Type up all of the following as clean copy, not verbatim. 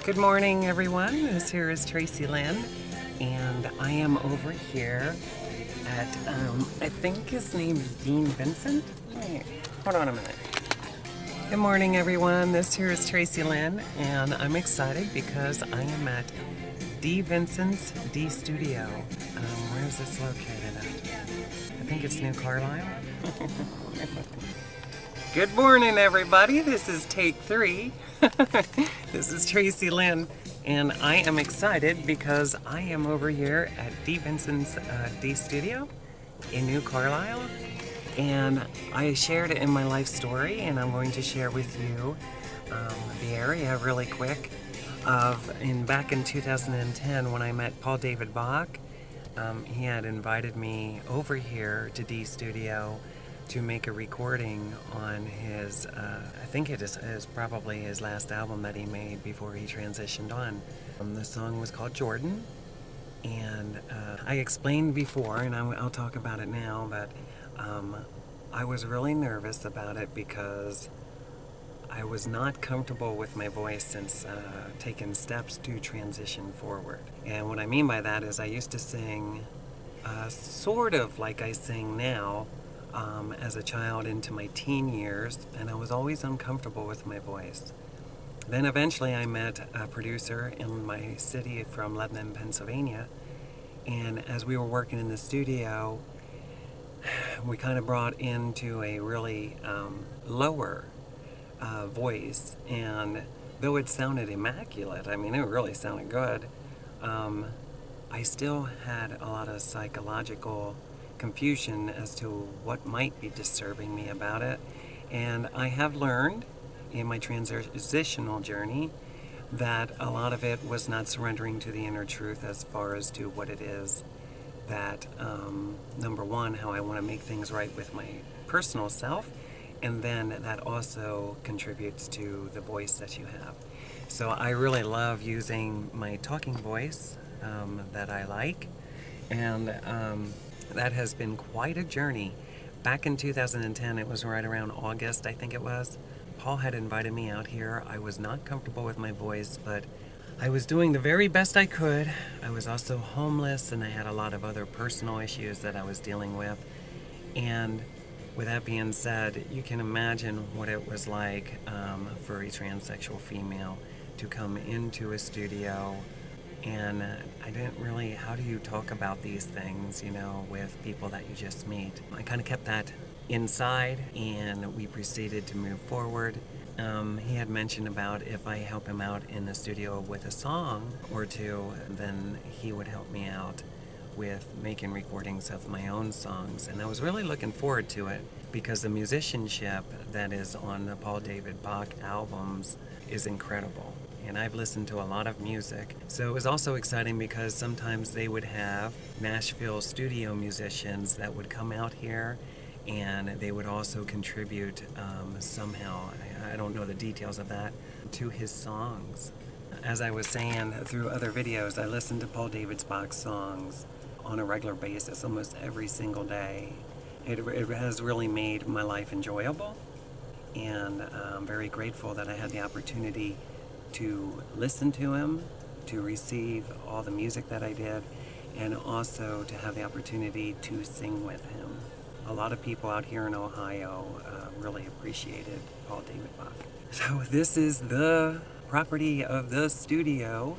Good morning, everyone. This here is Tracilyn, and I am over here at, I think his name is Dean Vincent. Wait, hold on a minute. Good morning, everyone. This here is Tracilyn, and I'm excited because I am at Dean Vincent's D Studio. Where is this located at? I think it's New Carlisle. Good morning, everybody. This is take 3. This is Tracilyn, and I am excited because I am over here at Dean Vincent's D Studio in New Carlisle, and I shared it in my life story, and I'm going to share with you the area really quick back in 2010 when I met Paul David Bach. He had invited me over here to D Studio to make a recording on his, I think it is probably his last album that he made before he transitioned on. The song was called Jordan, and I explained before, and I'll talk about it now, but I was really nervous about it because I was not comfortable with my voice since taking steps to transition forward. And what I mean by that is I used to sing sort of like I sing now, as a child into my teen years, and I was always uncomfortable with my voice. Then eventually I met a producer in my city from Lebanon, Pennsylvania, and as we were working in the studio, we kind of brought into a really lower voice, and though it sounded immaculate, I mean it really sounded good, I still had a lot of psychological confusion as to what might be disturbing me about it. And I have learned in my transitional journey that a lot of it was not surrendering to the inner truth as far as to what it is that, number one, how I want to make things right with my personal self, and then that also contributes to the voice that you have. So I really love using my talking voice that I like, and that has been quite a journey. Back in 2010, it was right around August, I think it was. Paul had invited me out here. I was not comfortable with my voice, but I was doing the very best I could. I was also homeless, and I had a lot of other personal issues that I was dealing with. And with that being said, you can imagine what it was like for a transsexual female to come into a studio. And I didn't really, how do you talk about these things, you know, with people that you just meet? I kind of kept that inside, and we proceeded to move forward. He had mentioned about if I help him out in the studio with a song or two, then he would help me out with making recordings of my own songs. And I was really looking forward to it because the musicianship that is on the Paul David Bach albums is incredible. And I've listened to a lot of music. So it was also exciting because sometimes they would have Nashville studio musicians that would come out here, and they would also contribute somehow, I don't know the details of that, to his songs. As I was saying through other videos, I listen to Paul David Bach's songs on a regular basis, almost every single day. It has really made my life enjoyable, and I'm very grateful that I had the opportunity to listen to him, to receive all the music that I did, and also to have the opportunity to sing with him. A lot of people out here in Ohio really appreciated Paul David Bach. So this is the property of the studio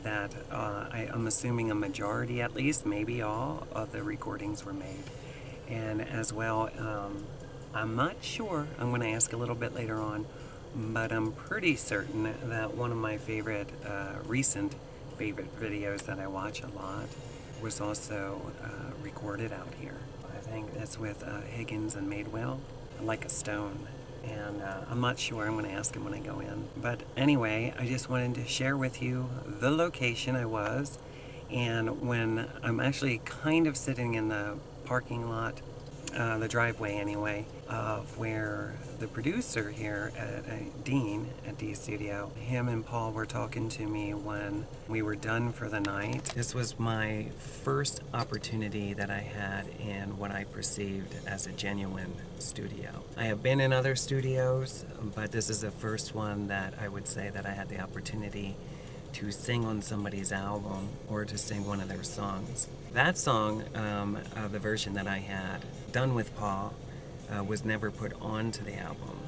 that I'm assuming a majority, at least, maybe all, of the recordings were made. And as well, I'm not sure, I'm going to ask a little bit later on, but I'm pretty certain that one of my recent favorite videos that I watch a lot was also recorded out here. I think that's with Higgins and Madewell, Like a Stone. And I'm not sure, I'm going to ask him when I go in. But anyway, I just wanted to share with you the location I was, and when I'm actually kind of sitting in the parking lot, the driveway anyway, of where the producer here at Dean at D Studio, him and Paul were talking to me when we were done for the night. This was my first opportunity that I had in what I perceived as a genuine studio. I have been in other studios, but this is the first one that I would say that I had the opportunity to sing on somebody's album or to sing one of their songs. That song, the version that I had done with Paul, was never put onto the album.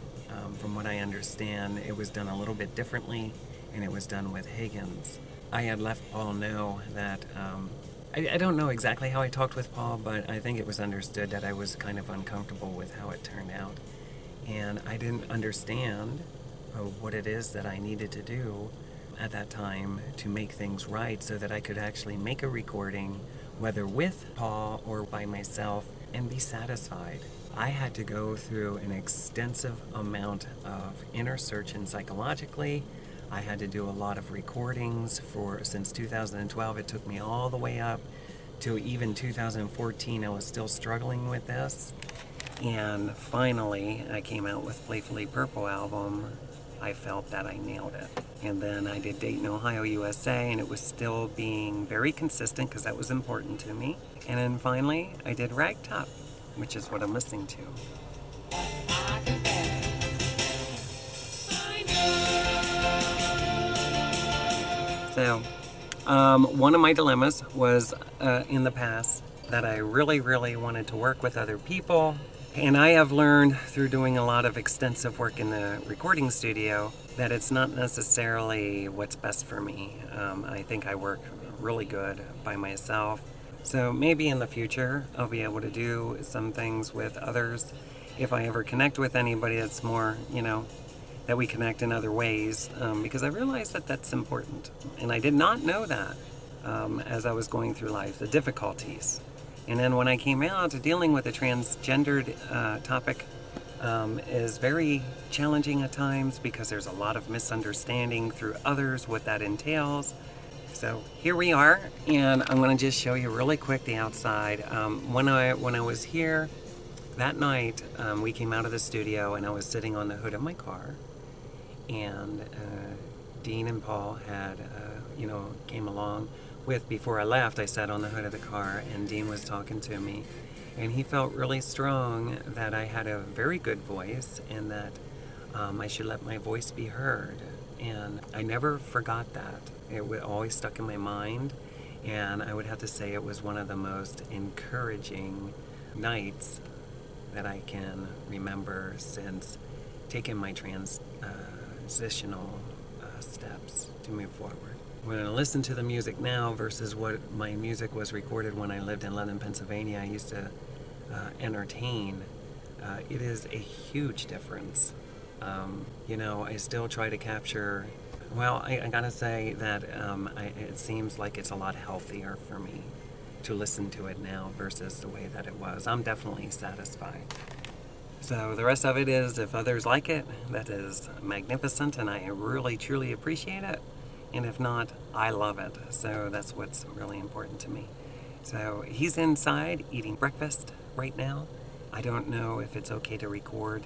From what I understand, it was done a little bit differently, and it was done with Higgins. I had left Paul know that, I don't know exactly how I talked with Paul, but I think it was understood that I was kind of uncomfortable with how it turned out. And I didn't understand what it is that I needed to do at that time to make things right so that I could actually make a recording, whether with Paul or by myself, and be satisfied. I had to go through an extensive amount of inner searching psychologically. I had to do a lot of recordings since 2012. It took me all the way up to even 2014. I was still struggling with this. And finally, I came out with Playfully Purple album. I felt that I nailed it. And then I did Dayton, Ohio, USA, and it was still being very consistent because that was important to me. And then finally, I did Ragtop, which is what I'm listening to. So, one of my dilemmas was in the past that I really, really wanted to work with other people. And I have learned through doing a lot of extensive work in the recording studio that it's not necessarily what's best for me. I think I work really good by myself. So maybe in the future I'll be able to do some things with others. If I ever connect with anybody, it's more, that we connect in other ways, because I realized that that's important. And I did not know that as I was going through life, the difficulties. And then when I came out, dealing with the transgendered topic is very challenging at times because there's a lot of misunderstanding through others what that entails. So here we are, and I'm going to just show you really quick the outside. When I was here that night, we came out of the studio and I was sitting on the hood of my car, and Dean and Paul had, came along with. Before I left, I sat on the hood of the car and Dean was talking to me, and he felt really strong that I had a very good voice and that I should let my voice be heard. And I never forgot that. It always stuck in my mind, and I would have to say it was one of the most encouraging nights that I can remember since taking my transitional steps to move forward. When I listen to the music now versus what my music was recorded when I lived in London, Pennsylvania, I used to entertain. It is a huge difference. I still try to capture, I gotta say that it seems like it's a lot healthier for me to listen to it now versus the way that it was. I'm definitely satisfied. So the rest of it is, if others like it, that is magnificent, and I really, truly appreciate it. And if not, I love it. So that's what's really important to me. So he's inside eating breakfast right now. I don't know if it's okay to record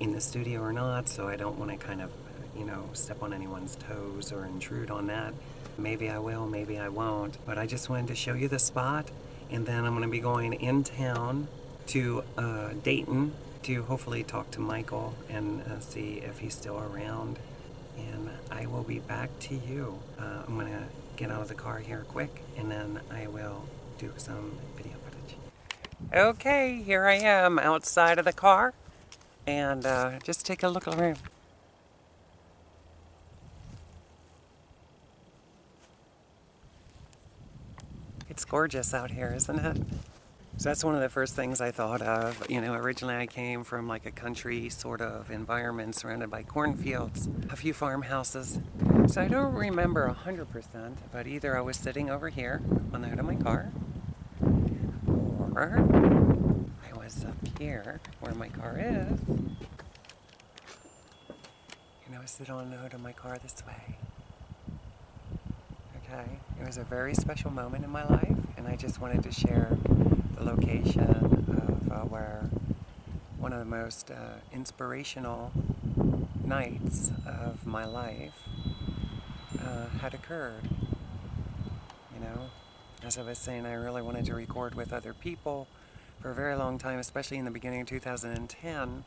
in the studio or not, so I don't want to kind of, step on anyone's toes or intrude on that. Maybe I will, maybe I won't. But I just wanted to show you the spot, and then I'm going to be going in town to Dayton to hopefully talk to Michael and see if he's still around. And I will be back to you. I'm going to get out of the car here quick, and then I will do some video footage. Okay, here I am outside of the car, and just take a look around. It's gorgeous out here, isn't it? So that's one of the first things I thought of. Originally I came from like a country sort of environment surrounded by cornfields, a few farmhouses. So I don't remember 100%, but either I was sitting over here on the hood of my car, or I was up here where my car is, and I was sitting on the hood of my car this way. Okay, it was a very special moment in my life, and I just wanted to share the location of where one of the most inspirational nights of my life had occurred. As I was saying, I really wanted to record with other people for a very long time, especially in the beginning of 2010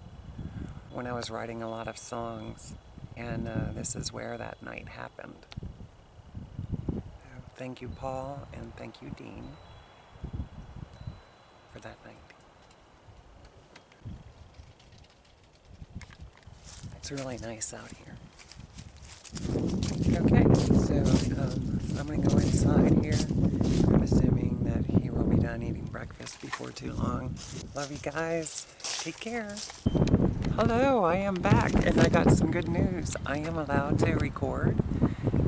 when I was writing a lot of songs, and this is where that night happened. thank you, Paul, and thank you, Dean, for that night. It's really nice out here. Okay, so I'm going to go inside here. I'm assuming that he will be done eating breakfast before too long. Love you guys. Take care. Hello, I am back, and I got some good news. I am allowed to record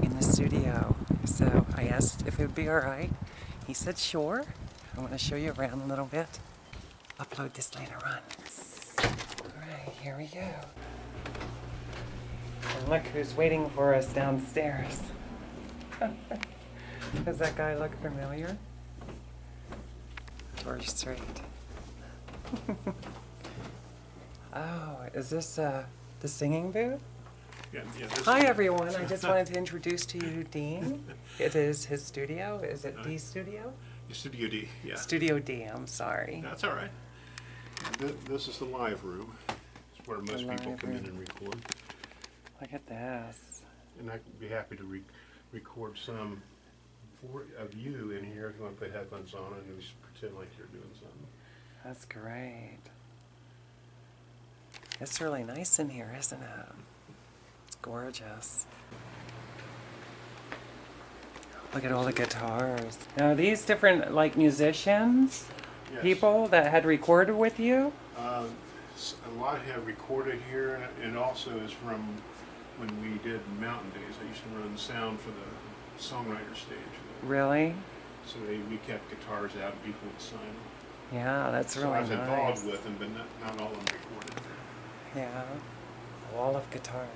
in the studio. So I asked if it would be alright. He said sure. I want to show you around a little bit. Upload this later on. Alright, here we go. And look who's waiting for us downstairs. Does that guy look familiar? Or straight? Oh, is this the singing booth? Yeah, Hi everyone, I just wanted to introduce to you Dean. It is his studio. Is it D Studio? Studio D, yeah. Studio D, I'm sorry. That's all right. This is the live room. It's where most people come in and record. Look at this. And I'd be happy to record some of you in here if you want to put headphones on and just pretend like you're doing something. That's great. It's really nice in here, isn't it? It's gorgeous. Look at all the guitars. Now, are these different, like, musicians? Yes. People that had recorded with you? A lot have recorded here, and also is from when we did Mountain Days. I used to run sound for the songwriter stage. Really? So we kept guitars out and people would sign them. Yeah, that's really nice. So I was involved with them, but not all of them recorded. Yeah, a wall of guitars.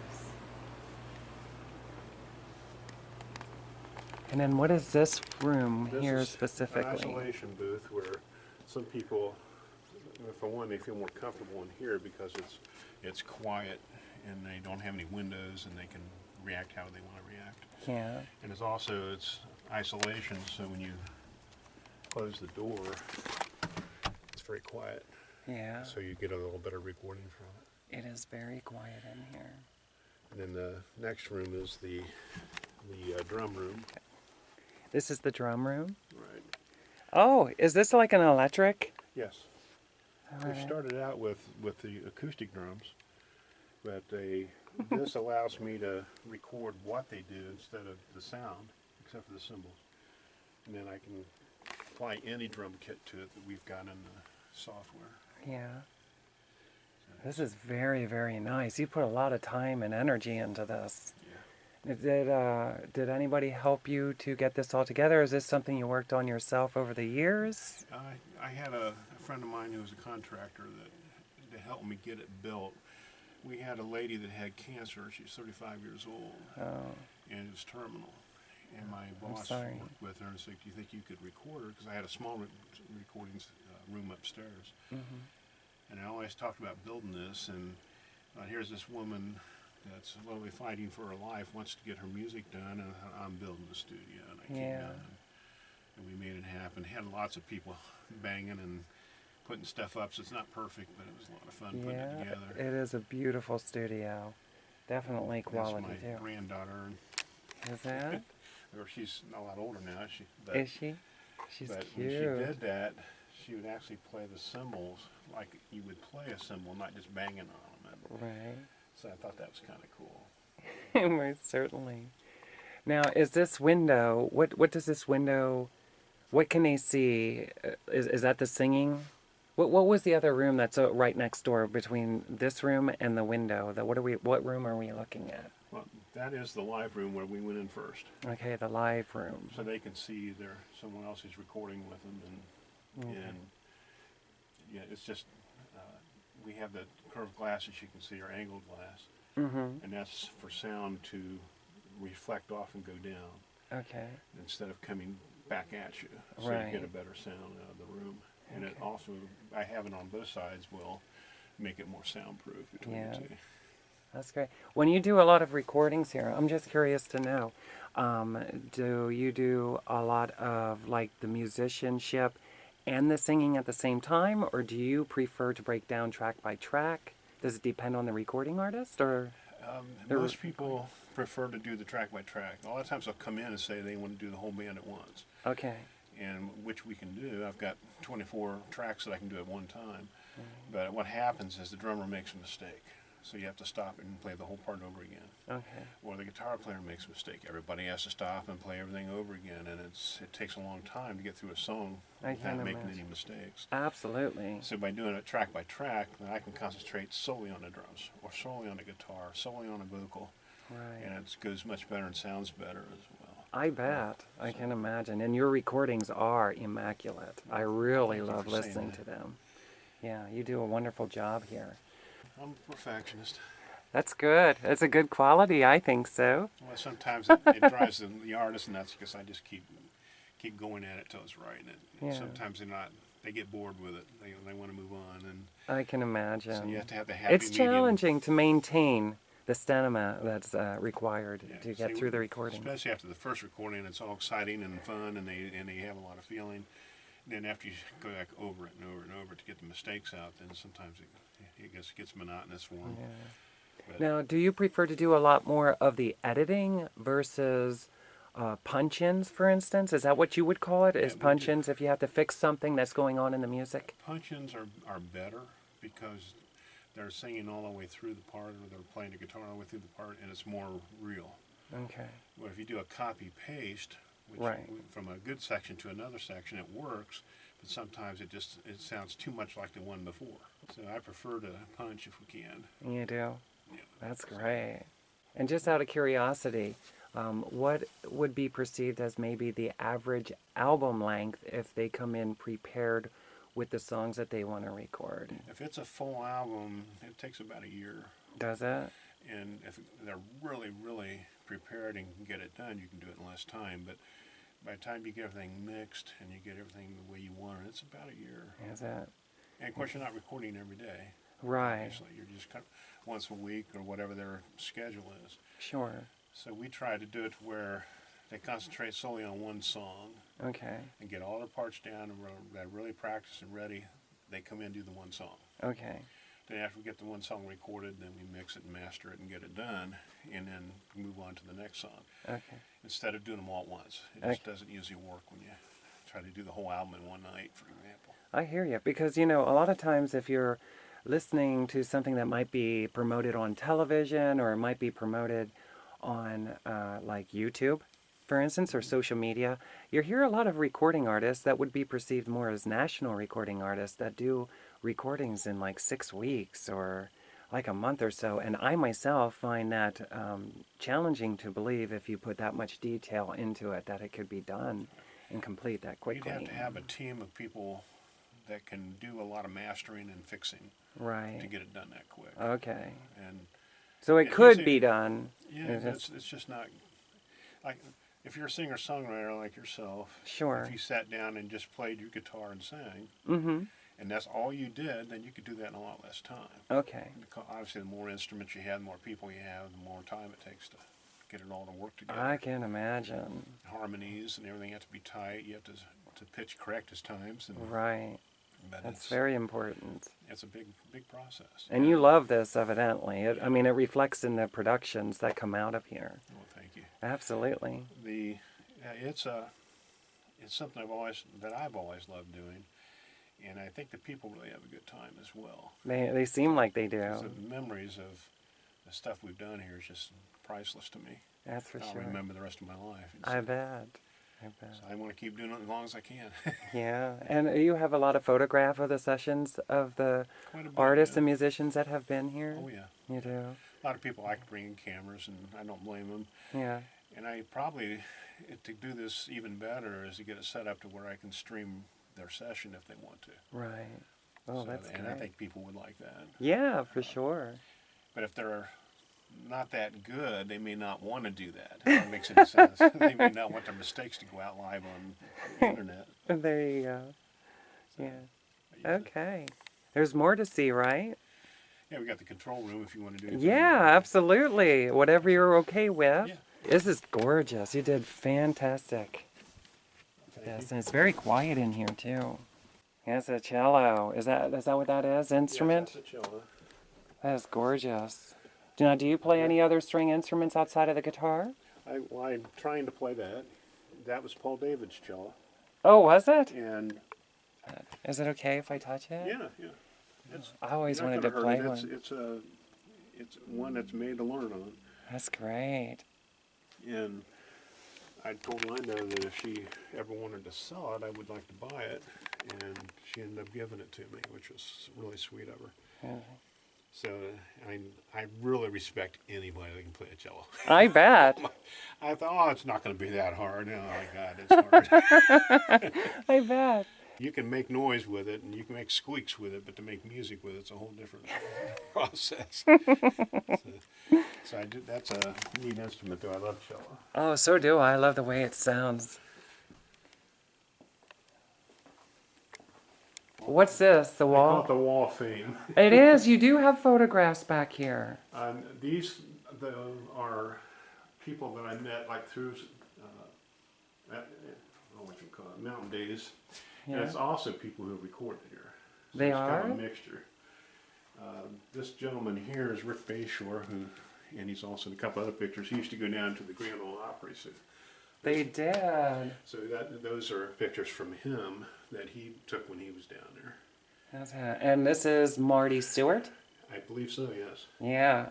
And then what is this room here specifically? This is an isolation booth where some people, for one, they feel more comfortable in here because it's quiet and they don't have any windows and they can react how they want to react. Yeah. And it's isolation, so when you close the door, it's very quiet. Yeah. So you get a little better recording from it. It is very quiet in here. And then the next room is the drum room. This is the drum room? Right. Oh, is this like an electric? Yes. All We right. started out with the acoustic drums, but this allows me to record what they do instead of the sound, except for the cymbals. And then I can apply any drum kit to it that we've got in the software. Yeah. This is very, very nice. You put a lot of time and energy into this. Yeah. Did anybody help you to get this all together? Is this something you worked on yourself over the years? I had a friend of mine who was a contractor to help me get it built. We had a lady that had cancer. She's 35 years old, and it was terminal. And my boss worked with her and said, "Do you think you could record her?" Because I had a small recording room upstairs. Mm-hmm. And I always talked about building this, and here's this woman that's literally fighting for her life, wants to get her music done, and I'm building the studio, and I came down, and we made it happen. Had lots of people banging and putting stuff up, so it's not perfect, but it was a lot of fun putting it together. It is a beautiful studio. Definitely quality, That's my too. granddaughter. Is that? Or she's a lot older now. Is she? She's but cute. When she did that, she would actually play the cymbals like you would play a cymbal, not just banging on them. Right. So I thought that was kind of cool. Most certainly. Now, is this window, what does this window, what can they see? Is that the singing? What was the other room that's right next door between this room and the window? What room are we looking at? Well, that is the live room where we went in first. Okay, the live room. So they can see someone else is recording with them, and yeah, it's just we have the curved glass, as you can see, or angled glass, and that's for sound to reflect off and go down. Okay. Instead of coming back at you, so you get a better sound out of the room. And it also, I have it on both sides, will make it more soundproof between the two. That's great. When you do a lot of recordings here, I'm just curious to know, do you do a lot of like the musicianship and the singing at the same time, or do you prefer to break down track by track? Does it depend on the recording artist, or? Most people prefer to do the track by track. A lot of times they'll come in and say they want to do the whole band at once. Okay. And which we can do. I've got 24 tracks that I can do at one time. But what happens is the drummer makes a mistake. So you have to stop and play the whole part over again. Okay. Or the guitar player makes a mistake. Everybody has to stop and play everything over again, and it takes a long time to get through a song without making any mistakes. Absolutely. So by doing it track by track, then I can concentrate solely on the drums, or solely on the guitar, solely on the vocal. Right. And it goes much better and sounds better as well. I bet. I can imagine. And your recordings are immaculate. I really love listening to them. Yeah, you do a wonderful job here. I'm a perfectionist. That's good. That's a good quality, I think so. Well, sometimes it drives the artist nuts because I just keep going at it till it's right. And sometimes they get bored with it. They want to move on. And I can imagine. So you have to have the happy It's medium. challenging to maintain the stamina that's required to get through the recording. Especially after the first recording, it's all exciting and fun, and they have a lot of feeling. Then after you go back over it and over and over to get the mistakes out, then sometimes it gets monotonous for them. Yeah. Now, do you prefer to do a lot more of the editing versus punch-ins, for instance? Is that what you would call it? Is punch-ins if you have to fix something that's going on in the music? Punch-ins are better because they're singing all the way through the part, or they're playing the guitar all the way through the part, and it's more real. Okay. Well, if you do a copy-paste, which from a good section to another section, it works, but sometimes it sounds too much like the one before. So I prefer to punch if we can. You do? Yeah. That's great. And just out of curiosity, what would be perceived as maybe the average album length if they come in prepared with the songs that they want to record? If it's a full album, it takes about a year. Does it? And if they're really, really prepared and can get it done, you can do it in less time. But by the time you get everything mixed and you get everything the way you want it, it's about a year. Is it? And of course, you're not recording every day. Right. Obviously, you're just kind of once a week or whatever their schedule is. Sure. So we try to do it where they concentrate solely on one song. Okay. And get all their parts down, and they're really practiced and ready. They come in and do the one song. Okay. Then after we get the one song recorded, then we mix it and master it and get it done, and then move on to the next song. Okay. Instead of doing them all at once. It just doesn't usually work when you try to do the whole album in one night, for example. I hear you, because, a lot of times if you're listening to something that might be promoted on television, or it might be promoted on like YouTube, for instance, or social media, you hear a lot of recording artists that would be perceived more as national recording artists that do recordings in like 6 weeks or like a month or so. And I myself find that challenging to believe, if you put that much detail into it, that it could be done and complete that quickly. You'd have to have a team of people that can do a lot of mastering and fixing to get it done that quick. Okay. And so it could be done. Yeah, it's just not like if you're a singer-songwriter like yourself. Sure. If you sat down and just played your guitar and sang, and that's all you did, then you could do that in a lot less time. Okay. Because obviously, the more instruments you have, the more people you have, the more time it takes to get it all to work together. I can imagine. Harmonies and everything have to be tight. You have to pitch correct as times. And, right. That's very important. It's a big process. And you love this, evidently. It reflects in the productions that come out of here. Well, thank you. Absolutely. It's something I've always loved doing, and I think the people really have a good time as well. They seem like they do. The memories of the stuff we've done here is just priceless to me. That's for sure. I'll remember the rest of my life. I bet. So I want to keep doing it as long as I can. Yeah, and you have a lot of photograph of the sessions of the artists and musicians that have been here? Oh, yeah. You do? A lot of people like to bring in cameras, and I don't blame them. Yeah. And I probably, to do this even better, is to get it set up to where I can stream their session if they want to. Right. Oh, that's great. And I think people would like that. Yeah, for sure. But if they're not that good, they may not want to do that. If that makes any sense. They may not want their mistakes to go out live on the internet. There you go. Yeah. Okay. There's more to see, right? Yeah, we got the control room if you want to do anything. Yeah, absolutely. Whatever you're okay with. Yeah. This is gorgeous. You did fantastic. Yes, and it's very quiet in here too. Yes, a cello. Is that what that is? Instrument? Yes, that's a cello. That is gorgeous. Now, do you play any other string instruments outside of the guitar? I'm trying to play that. That was Paul David's cello. Oh, was it? And Is it okay if I touch it? yeah, yeah. I always You're not wanted to gonna hurt play it. one. It's one that's made to learn on. That's great. And I told Linda that if she ever wanted to sell it, I would like to buy it. And she ended up giving it to me, which was really sweet of her. Yeah. So I really respect anybody that can play a cello. I bet. I thought, oh, it's not going to be that hard. Oh my God, it's hard. I bet. You can make noise with it and you can make squeaks with it, but to make music with it's a whole different process. That's a neat instrument, though. I love cello. Oh, so do I. I love the way it sounds. What's this? The I call wall? it the Wall of Fame. It is. You do have photographs back here. These are people that I met like through I don't know what you call it, Mountain Days. Yeah. And it's also people who recorded here. So They it's are? kind of a mixture. This gentleman here is Rick Bayshore, and he's also in a couple other pictures. He used to go down to the Grand Ole Opry. They did. So those are pictures from him that he took when he was down there. That's it. And this is Marty Stewart? I believe so, yes. Yeah.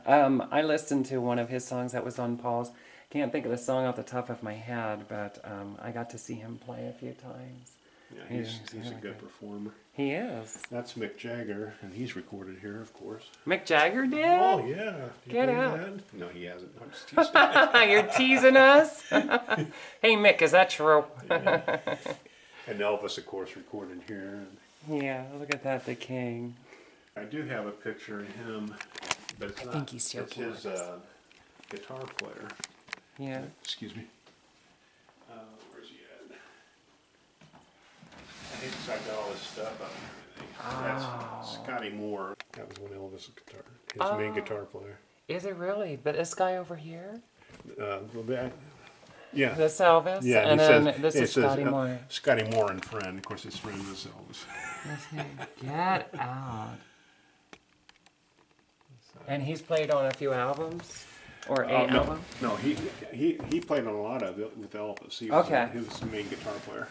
I listened to one of his songs that was on Paul's. Can't think of the song off the top of my head, but I got to see him play a few times. Yeah, he's a good performer. He is. That's Mick Jagger, and he's recorded here, of course. Mick Jagger did? Oh, yeah. Get out. That? No, he hasn't. I'm just teasing. You're teasing us? Hey, Mick, is that true? Yeah. And Elvis, of course, recorded here. Yeah, look at that, the king. I do have a picture of him, but it's not. think he's joking It's his with us. guitar player. Yeah. Excuse me. Where's he at? I think I got all his stuff up and everything. Oh. That's Scotty Moore. That was one of Elvis' guitar. His main guitar player. Is it really? But this guy over here? Yeah. This Elvis? Yeah, And he then says, this it is says, Scotty Moore. Scotty Moore and friend. Of course, his friend was Elvis. Get out. And he's played on a few albums? Or a album? No, he played on a lot of it with Elvis. He was the main guitar player.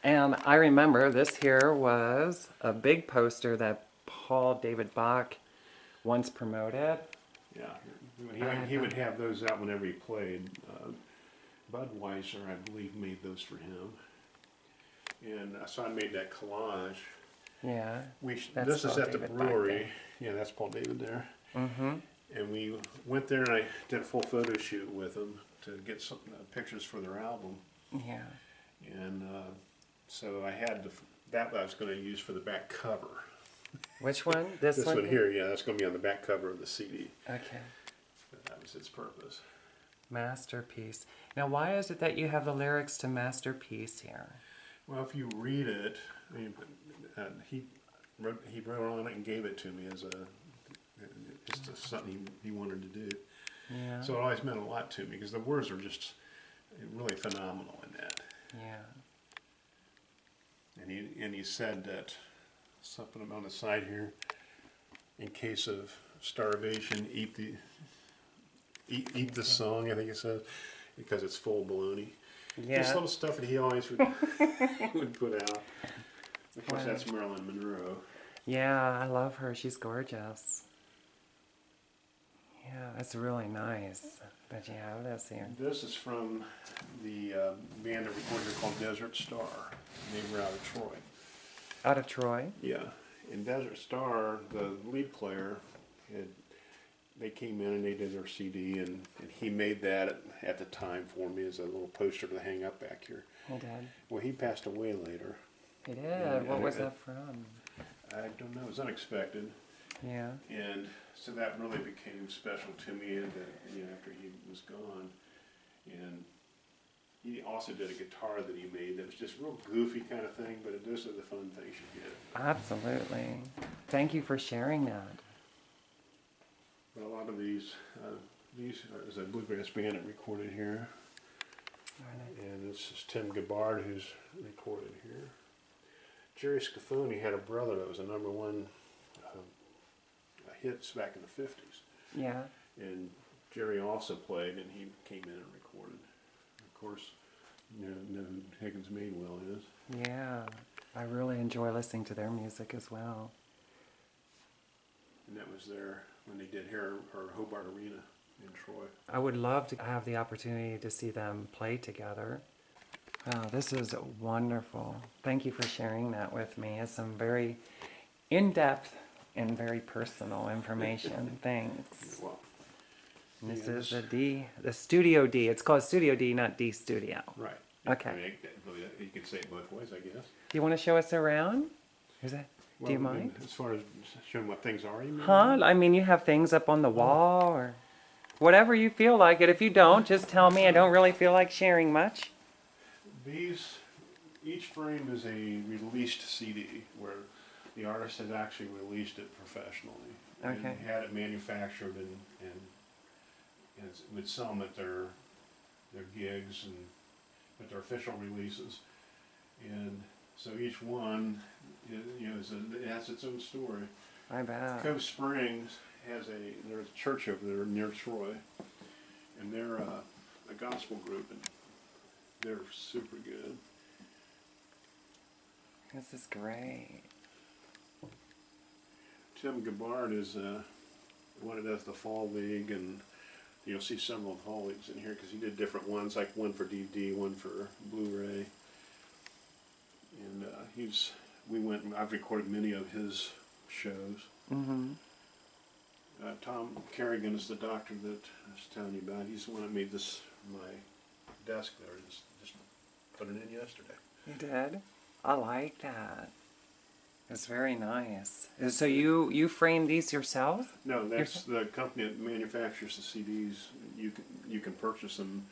And I remember this here was a big poster that Paul David Bach once promoted. Yeah, he would have those out whenever he played. Budweiser, I believe, made those for him. And so I made that collage. Yeah. This is at the brewery. Yeah, that's Paul David there. Mm-hmm. And we went there and I did a full photo shoot with them to get some pictures for their album. Yeah. And so I had that I was going to use for the back cover. Which one? This one? This one here, yeah, that's going to be on the back cover of the CD. Okay. But that was its purpose. Masterpiece. Now, why is it that you have the lyrics to Masterpiece here? Well, if you read it, I mean, he wrote on it and gave it to me as just something he wanted to do. Yeah. So it always meant a lot to me because the words are just really phenomenal in that. Yeah. And he said that something on the side here, in case of starvation, eat the song, I think it says, because it's full of baloney. Yeah. This little stuff that he always would put out. Of course, that's Marilyn Monroe. Yeah, I love her. She's gorgeous. Yeah, that's really nice that you have this here. This is from the band that recorded here called Desert Star. They were out of Troy. Out of Troy? Yeah. In Desert Star, the lead player, they came in and they did their CD, and he made that at the time for me as a little poster to hang up back here. He did. Well, he passed away later. He did. What was that from? I don't know. It was unexpected. Yeah. And so that really became special to me after he was gone. And he also did a guitar that he made that was just real goofy kind of thing, but those are the fun things you get. Absolutely. Thank you for sharing that. But a lot of these is a bluegrass band that recorded here. And this is Tim Gabbard who's recorded here. Jerry Scaffoni had a brother that was a #1 hits back in the 50s. Yeah. And Jerry also played, and he came in and recorded. Of course, you know who Higgins Madewell is. Yeah, I really enjoy listening to their music as well. And that was there when they did here, or Hobart Arena in Troy. I would love to have the opportunity to see them play together. Wow, this is wonderful. Thank you for sharing that with me. It's some very in-depth and very personal information. Thanks. Well, And this yeah, is the Studio D. It's called Studio D, not D Studio. right. Okay. I mean, you could say it both ways, I guess. Do you want to show us around? Is that? Well, Do you mind? As far as showing what things are, you mean? Huh? I mean, you have things up on the wall or whatever you feel like it. If you don't, just tell me. I don't really feel like sharing much. Each frame is a released CD where the artist has actually released it professionally. Okay. And had it manufactured and would sell them at their gigs and at their official releases. And so each one, it has its own story. I bet. Cove Springs there's a church over there near Troy, and they're a gospel group, and they're super good. This is great. Tim Gabbard is one that does the Fall League, and you'll see several of the Fall Leagues in here because he did different ones, like one for DVD, one for Blu-ray. And I've recorded many of his shows. Mm-hmm. Tom Kerrigan is the doctor that I was telling you about. He's the one that made my desk there. Just put it in yesterday. You did? I like that. It's very nice. So you frame these yourself? No, that's the company that manufactures the CDs. You can purchase them,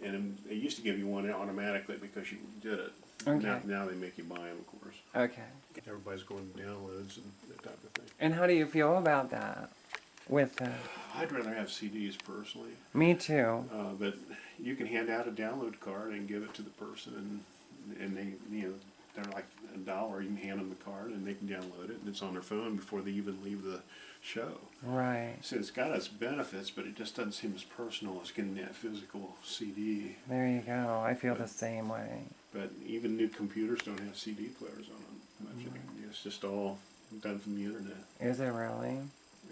and they used to give you one automatically because you did it. Okay. Now they make you buy them, of course. Okay. Everybody's going to downloads and that type of thing. And how do you feel about that? I'd rather have CDs personally. Me too. But you can hand out a download card and give it to the person, and they, they're like $1. You can hand them the card, and they can download it, and it's on their phone before they even leave the show. Right. So it's got its benefits, but it just doesn't seem as personal as getting that physical CD. There you go. I feel the same way. But even new computers don't have CD players on them much. It's just all done from the internet. Is it really?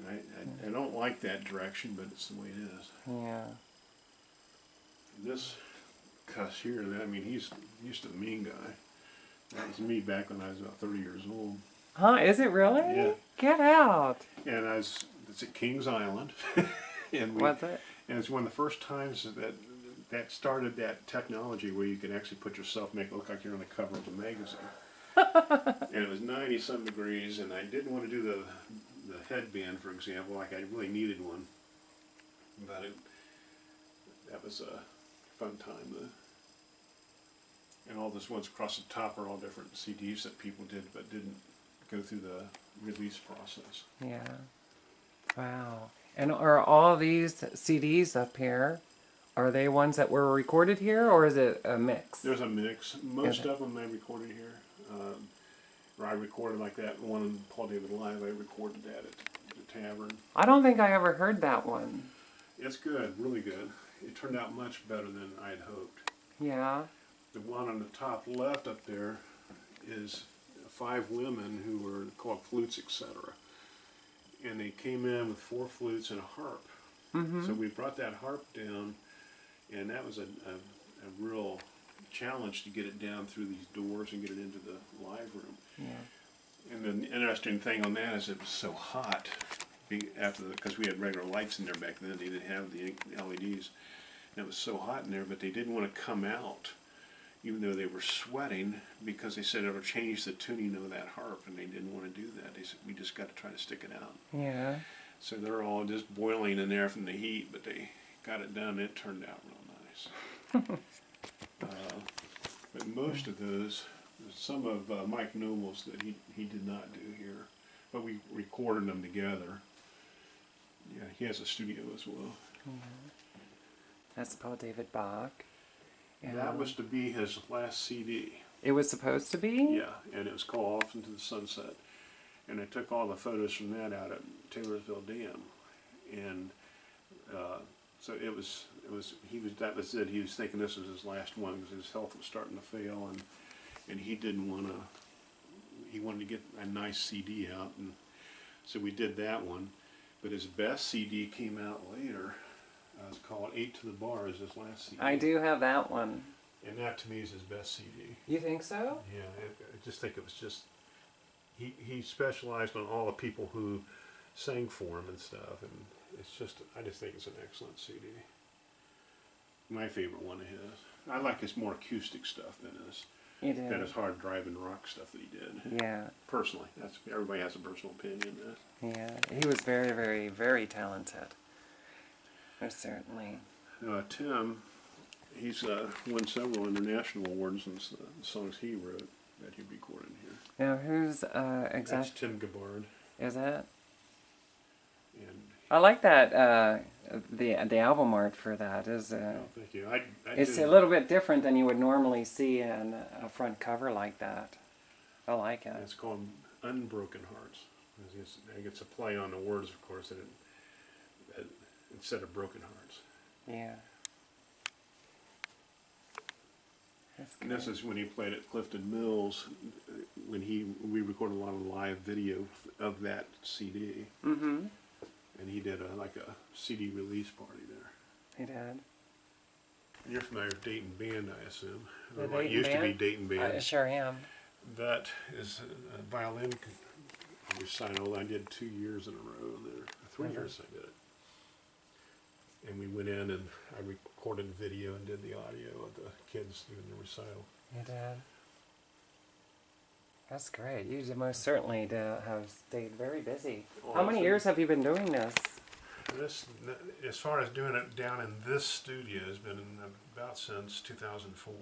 And I don't like that direction, but it's the way it is. Yeah. This cuss here, I mean, he's just a mean guy. That was me back when I was about 30 years old. Huh? Is it really? Yeah. Get out. And it's at Kings Island. What's it? And it's one of the first times that started that technology where you can actually put yourself, make it look like you're on the cover of a magazine. And it was 90-some degrees, and I didn't want to do the headband, for example, like I really needed one. But that was a fun time. And all those ones across the top are all different CDs that people did, but didn't go through the release process. Yeah. Wow. And are all these CDs up here, are they ones that were recorded here, or is it a mix? There's a mix. Most of them I recorded here. Or I recorded like that one in Paul David Live. I recorded that at the tavern. I don't think I ever heard that one. It's good, really good. It turned out much better than I had hoped. Yeah. The one on the top left up there is 5 women who were called Flutes, etc. And they came in with 4 flutes and a harp. Mm-hmm. So we brought that harp down, and that was a real challenge to get it down through these doors and get it into the live room. Yeah. And the interesting thing on that is it was so hot because we had regular lights in there back then. They didn't have the LEDs. And it was so hot in there, but they didn't want to come out, even though they were sweating, because they said it would change the tuning of that harp, and they didn't want to do that. They said, we just got to try to stick it out. Yeah. So they're all just boiling in there from the heat, but they got it done. It turned out real nice. But most of those, some of Mike Noble's that he did not do here, but we recorded them together. Yeah, he has a studio as well. Mm-hmm. That's Paul David Bach. And that was to be his last CD. It was supposed to be? Yeah, and it was called Off Into the Sunset. And I took all the photos from that out at Taylorsville Dam. And So that was it. He was thinking this was his last one because his health was starting to fail, and he didn't want to. He wanted to get a nice CD out, and so we did that one. But his best CD came out later. It's called "8 to the Bar" is his last CD. I do have that one. And that to me is his best CD. You think so? Yeah, I just think it was just. He specialized on all the people who sang for him and stuff, and I just think it's an excellent CD. My favorite one of his. I like his more acoustic stuff than his hard driving rock stuff that he did. Yeah. Personally, everybody has a personal opinion. Yeah, he was very, very, very talented. Most certainly. Tim, he's won several international awards on the songs he wrote that he recorded here. Now, who's That's Tim Gabbard. Is that? And I like that. The album art for that is. thank you. It's a little bit different than you would normally see in a front cover like that. I like it. It's called Unbroken Hearts. It's a play on the words, of course, instead of broken hearts. Yeah. And this is when he played at Clifton Mills, when we recorded a lot of live video of that CD. Mm-hmm. And he did a CD release party there. He did. You're familiar with Dayton Band, I assume. The Or what Dayton used to be Band? Dayton Band. I sure am. That is a violin recital I did 2 years in a row there. 3 years I did it. And we went in and I recorded video and did the audio of the kids doing the recital. You did. That's great. You most certainly have stayed very busy. How many years have you been doing this? This, as far as doing it down in this studio, has been about since 2004.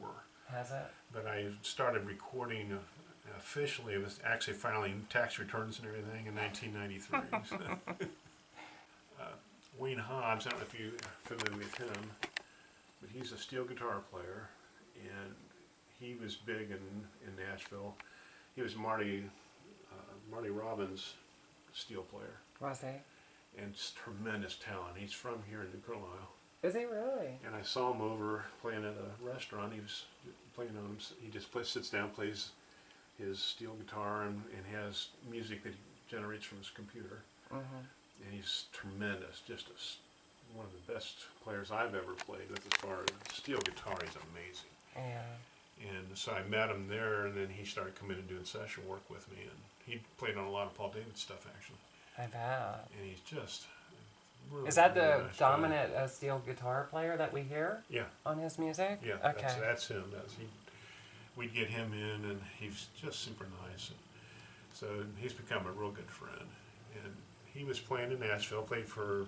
Has it? But I started recording officially, it was actually filing tax returns and everything in 1993. So. Wayne Hobbs, I don't know if you're familiar with him, but he's a steel guitar player, and he was big in Nashville. He was Marty Robbins' steel player. Was he? And tremendous talent. He's from here in New Carlisle. Is he really? And I saw him over playing at a restaurant. He was playing on. He just sits down, plays his steel guitar, and has music that he generates from his computer. Mm-hmm. And he's tremendous. Just one of the best players I've ever played with as far as steel guitar. He's amazing. Yeah. And so I met him there, and then he started coming and doing session work with me. And he played on a lot of Paul David stuff, actually. I bet. And he's just really, Is that the really nice dominant steel guitar player that we hear? Yeah. On his music? Yeah, Okay. that's him. We'd get him in, and he's just super nice. And so he's become a real good friend. And he was playing in Nashville, played for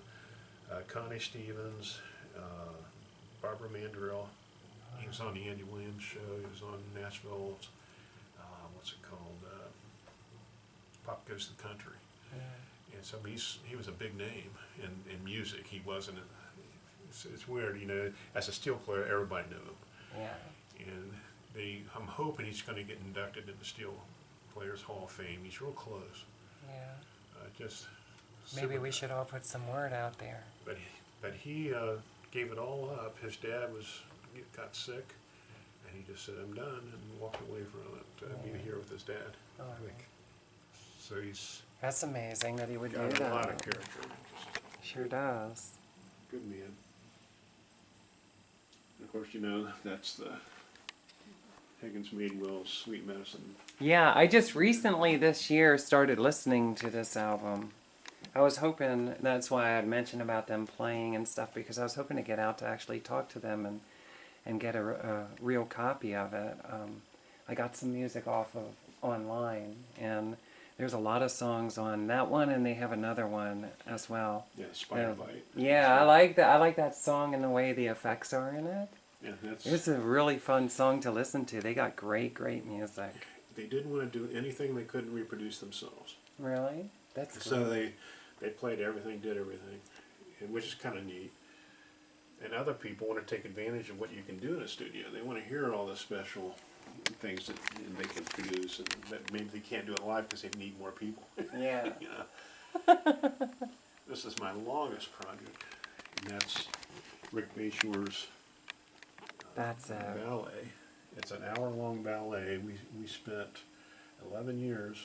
Connie Stevens, Barbara Mandrell. He was on the Andy Williams show. He was on Nashville's, what's it called? Pop Goes to the Country. Yeah. And so he was a big name in music. He wasn't. It's weird, as a steel player, everybody knew him. Yeah. And I'm hoping he's going to get inducted into Steel Players Hall of Fame. He's real close. Yeah. Maybe we should all put some word out there. But he gave it all up. His dad got sick, and he just said, "I'm done," and walked away from it to be here with his dad. Oh, So he's that's amazing that he would do got that. a lot of character. Sure does. Good man. And of course, that's the Higgins Madewell's Sweet Medicine. Yeah, I just recently this year started listening to this album. I was hoping, that's why I had mentioned about them playing and stuff, because I was hoping to get out to actually talk to them and get a real copy of it. I got some music off of online, and there's a lot of songs on that one, and they have another one as well. Yeah, Spider Bite. Yeah, I like that. I like that song and the way the effects are in it. Yeah, It's a really fun song to listen to. They got great music. They didn't want to do anything they couldn't reproduce themselves. Really? That's cool. So they played everything, did everything, which is kind of neat. And other people want to take advantage of what you can do in a studio. They want to hear all the special things that they can produce, and that maybe they can't do it live because they need more people. Yeah. This is my longest project And that's Rick Bayshore's That's ballet. It's an hour-long ballet. We spent 11 years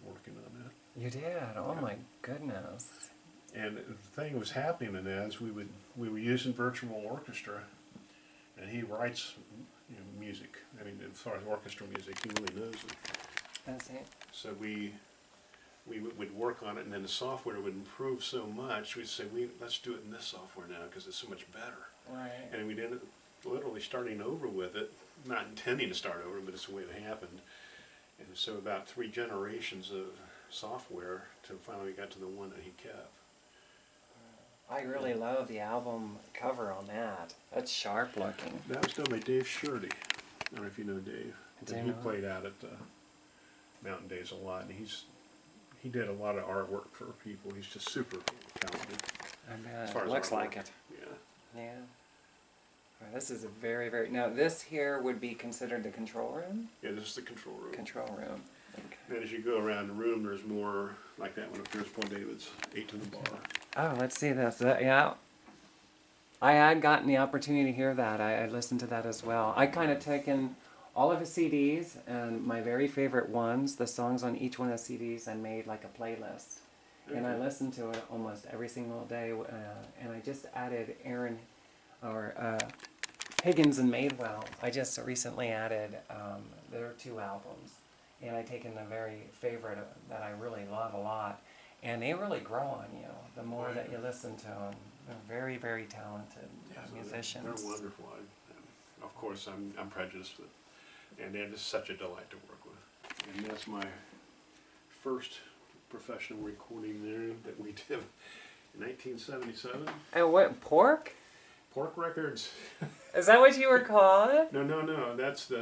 working on that. You did? Oh my goodness. And the thing that was happening in that is we were using virtual orchestra, and he writes music. I mean, as far as orchestra music, he really knows it. That's it. So we would work on it, and then the software would improve so much. We'd say, let's do it in this software now because it's so much better. Right. And we ended up literally starting over with it, not intending to start over, but it's the way it happened. And so about 3 generations of software till finally got to the one that he kept. I really love the album cover on that. That's sharp looking. That was done by Dave Shirley. I don't know if you know Dave. But he played out at Mountain Days a lot, and he did a lot of artwork for people. He's just super talented. I bet. As far as Looks artwork. like it. Yeah. Yeah. Well, this is a very, very... Now, this here would be considered the control room? Yeah, this is the control room. Control room. Okay. And as you go around the room, there's more like that one up there is Paul David's 8 to the Bar. Oh, let's see this. Yeah. I had gotten the opportunity to hear that. I listened to that as well. I kind of taken all of his CDs and my very favorite ones, the songs on each one of the CDs, and made like a playlist. And I listened to it almost every single day. And I just added Higgins and Madewell. I just recently added their 2 albums. And I've taken the very favorite that I really love a lot. And they really grow on you the more that you listen to them. They're very, very talented musicians. They're wonderful. Of course, I'm prejudiced, and they're just such a delight to work with. And that's my first professional recording there that we did in 1977. And what, Pork? Pork Records. Is that what you were called? No. That's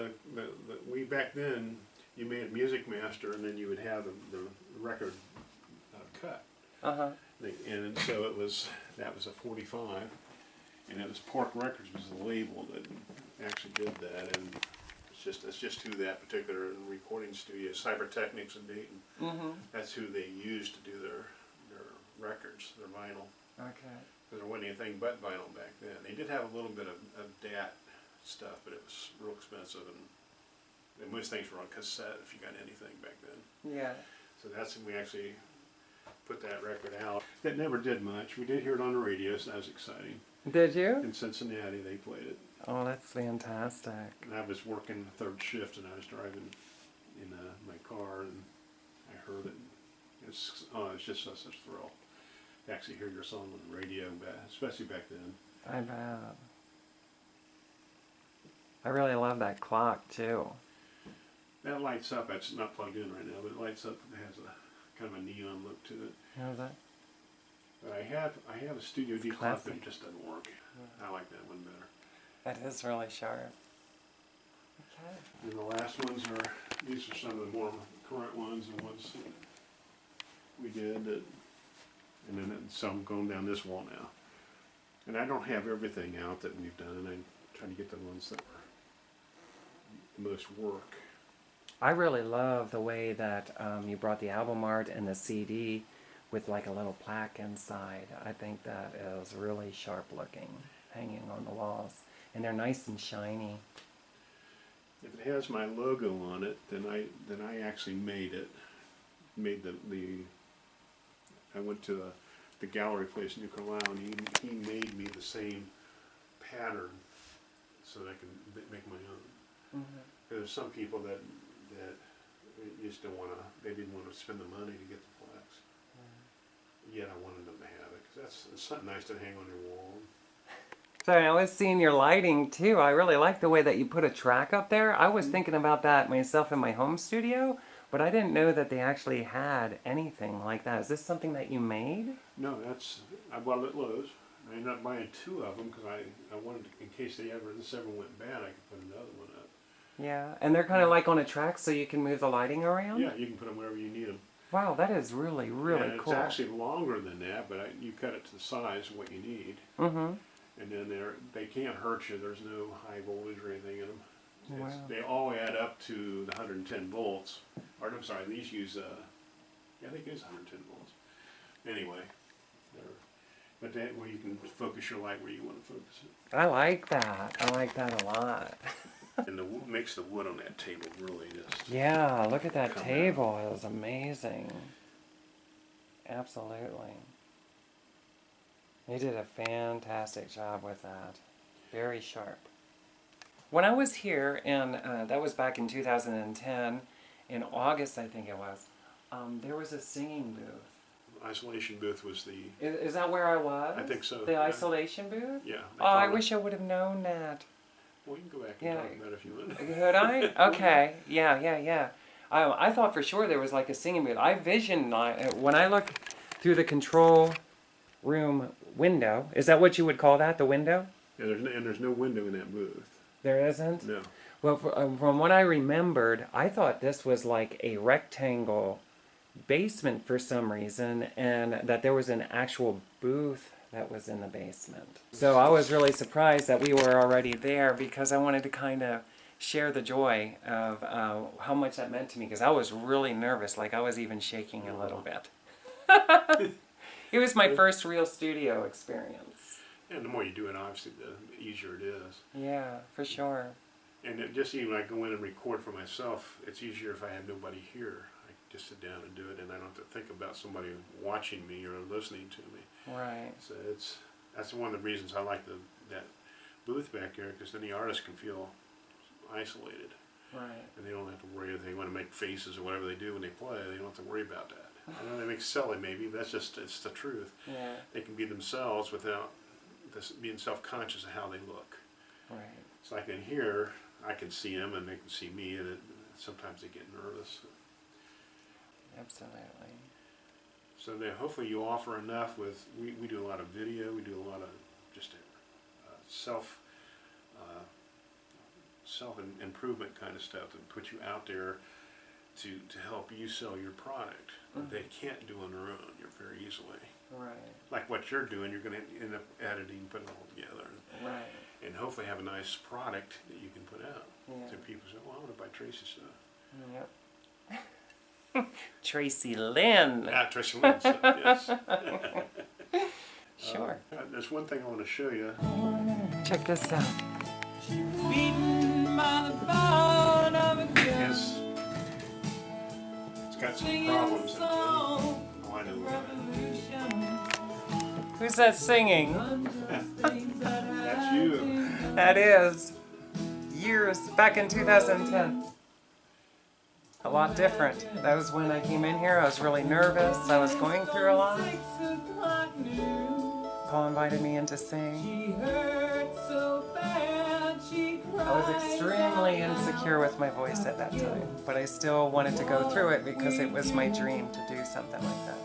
we back then. You made a Music Master, and then you would have the record cut. Uh-huh. And so that was a 45, and it was Pork Records was the label that actually did that, and it's just who that particular recording studio, Cybertechnics in Dayton. Mm-hmm. That's who they used to do their records, their vinyl. Okay. Because there wasn't anything but vinyl back then. They did have a little bit of DAT stuff, but it was real expensive, and most things were on cassette if you got anything back then. Yeah. So that's when we actually put that record out. That never did much. We did hear it on the radio, so that was exciting. Did you? In Cincinnati, they played it. Oh, that's fantastic. And I was working third shift, and I was driving in my car, and I heard it. It's just such a thrill to actually hear your song on the radio, especially back then. I bet. I really love that clock, too. That lights up. It's not plugged in right now, but it lights up. It has a kind of a neon look to it. How's that? But I have a Studio D clock, classic. but it just doesn't work. I like that one better. That is really sharp. Okay. And the last ones these are some of the more current ones, the ones that we did, and then some going down this wall now. And I don't have everything out that we've done, and I'm trying to get the ones that were the most work. I really love the way that you brought the album art and the CD with like a little plaque inside. I think that is really sharp looking, hanging on the walls. And they're nice and shiny. If it has my logo on it, then I actually made it. Made I went to the gallery place in New Carlisle, and he made me the same pattern so that I can make my own. Mm-hmm. There's some people that just don't want to. They didn't want to spend the money to get the plaques. Mm-hmm. Yet I wanted them to have it because it's something nice to hang on your wall. So I was seeing your lighting too. I really like the way that you put a track up there. I was thinking about that myself in my home studio, but I didn't know that they actually had anything like that. Is this something that you made? No, I bought it at Lowe's. I ended up buying 2 of them because I wanted to, in case this ever went bad, I could put another one up. Yeah, and they're kind of like on a track so you can move the lighting around? Yeah, you can put them wherever you need them. Wow, that is really, really and cool. It's actually longer than that, but you cut it to the size of what you need. Mm-hmm. And then they can't hurt you. There's no high voltage or anything in them. Wow. They all add up to the 110 volts. Or I'm sorry, these use, I think it is 110 volts. Anyway, But that where you can focus your light where you want to focus it. I like that. I like that a lot. And makes the wood on that table really just... Yeah, look at that table. It was amazing. Absolutely. You did a fantastic job with that. Very sharp. When I was here, and that was back in 2010, in August I think it was, there was a singing booth. Isolation booth was the... Is that where I was? I think so. The yeah. isolation booth? Yeah. Oh, I wish I would have known that. Well, you can go back and talk about it if you want. Could I? Okay. Yeah. I thought for sure there was like a singing booth. I visioned, when I look through the control room window, is that what you would call that, the window? Yeah, there's no window in that booth. There isn't? No. Well, from what I remembered, I thought this was like a rectangle basement for some reason, and that there was an actual booth that was in the basement. So I was really surprised that we were already there, because I wanted to kind of share the joy of how much that meant to me, because I was really nervous, like I was even shaking a little bit. It was my first real studio experience. And the more you do it, obviously, the easier it is. Yeah, for sure. And just even when I go in and record for myself, it's easier if I have nobody here. I just sit down and do it, and I don't have to think about somebody watching me or listening to me. Right. So that's one of the reasons I like that booth back there, because then the artist can feel isolated. Right. And they don't have to worry if they want to make faces or whatever they do when they play. They don't have to worry about that. I know that makes it silly maybe, but it's the truth. Yeah. They can be themselves without being self-conscious of how they look. Right. It's like in here, I can see them and they can see me, and sometimes they get nervous. Absolutely. So then hopefully you offer enough with, we do a lot of video, we do a lot of just self-improvement kind of stuff to put you out there to help you sell your product. Mm-hmm. They can't do on their own very easily. Right. Like what you're doing, you're going to end up editing, putting it all together. Right. And hopefully have a nice product that you can put out. Yeah. So people say, well, I want to buy Tracy stuff. Yep. Tracilyn. Ah, Tracilyn stuff, yes. Sure. There's one thing I want to show you. Check this out. It's got some problems. Oh, I know. Who's that singing? That's you. That is. Years back in 2010. A lot different. That was when I came in here. I was really nervous. I was going through a lot. Paul invited me in to sing. I was extremely insecure with my voice at that time, but I still wanted to go through it because it was my dream to do something like that.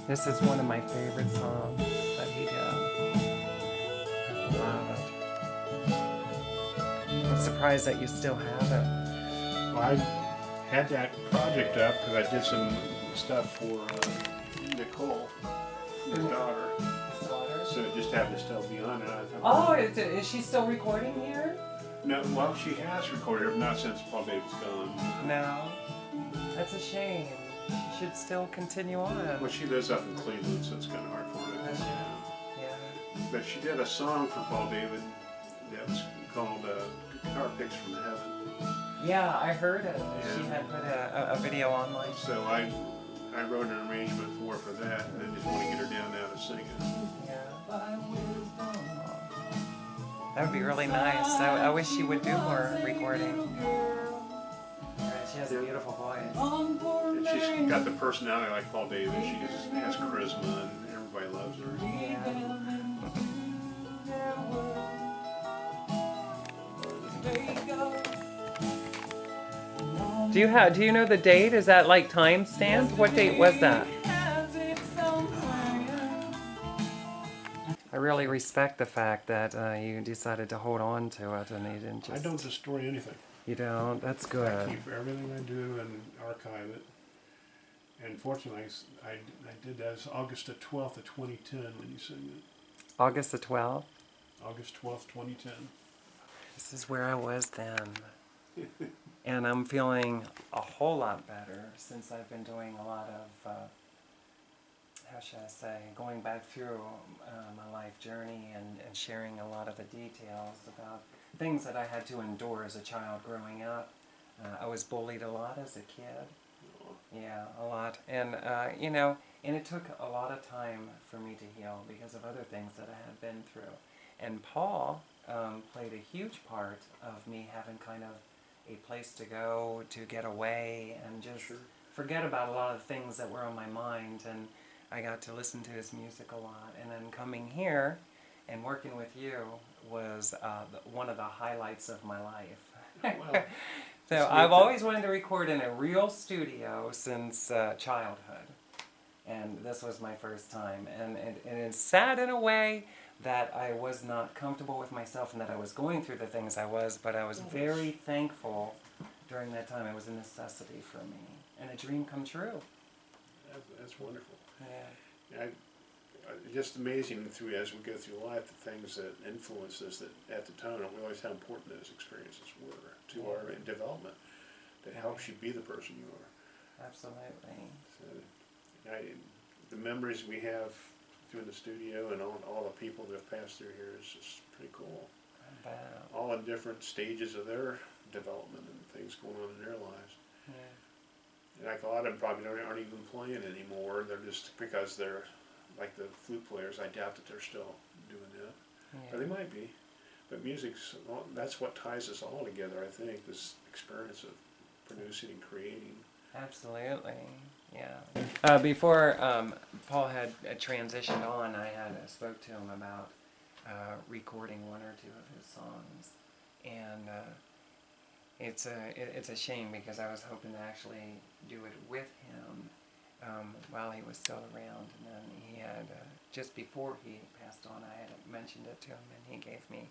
This is one of my favorite songs that he did. I love it. I'm surprised that you still have it. Well, I had that project up because I did some stuff for Nicole, his daughter. His daughter? So it just happened to still be on it. Oh, is she still recording here? No, well, she has recorded, but not since Paul David's gone. No. That's a shame. She should still continue on. Well, she lives up in Cleveland, so it's kind of hard for her to Yeah. But she did a song for Paul David that was called Guitar Picks from Heaven. Yeah, I heard it. Yeah. She had put a video online. So I wrote an arrangement for that, and I just want to get her down now to sing it. Yeah. That would be really nice. I wish she would do more recording. She has a beautiful voice. And she's got the personality like Paul David. She just has charisma, and everybody loves her. Yeah. Do you know the date? Is that like time stamped? What date was that? I really respect the fact that you decided to hold on to it and you didn't just... I don't destroy anything. You don't? That's I good. keep everything I do and archive it. And fortunately, I did that. It was August the 12th of 2010 when you sang it. August the 12th? August 12th, 2010. This is where I was then. And I'm feeling a whole lot better since I've been doing a lot of, how should I say, going back through my life journey and sharing a lot of the details about things that I had to endure as a child growing up. I was bullied a lot as a kid. Yeah, a lot. And, you know, and it took a lot of time for me to heal because of other things that I had been through. And Paul played a huge part of me having kind of a place to go, to get away, and just forget about a lot of things that were on my mind. And I got to listen to his music a lot. And then coming here and working with you was one of the highlights of my life. Well, So I've always wanted to record in a real studio since childhood. And this was my first time. And it's sad in a way that I was not comfortable with myself and that I was going through the things I was, but I was very thankful during that time. It was a necessity for me. And a dream come true. That's wonderful. Yeah. Just amazing as we go through life, the things that influence us that at the time I don't realize how important those experiences were to our development that helps you be the person you are. Absolutely. So, the memories we have through the studio and all the people that have passed through here is just pretty cool. All in different stages of their development and things going on in their lives. Yeah. Like a lot of them probably aren't even playing anymore. They're just because they're like the flute players. I doubt that they're still doing that, or they might be. But music's that's what ties us all together. I think this experience of producing and creating. Absolutely, yeah. Before Paul had transitioned on, I had spoke to him about recording one or two of his songs, and it's a shame because I was hoping to actually do it with him while he was still around, and then he had just before he passed on, I had mentioned it to him, and he gave me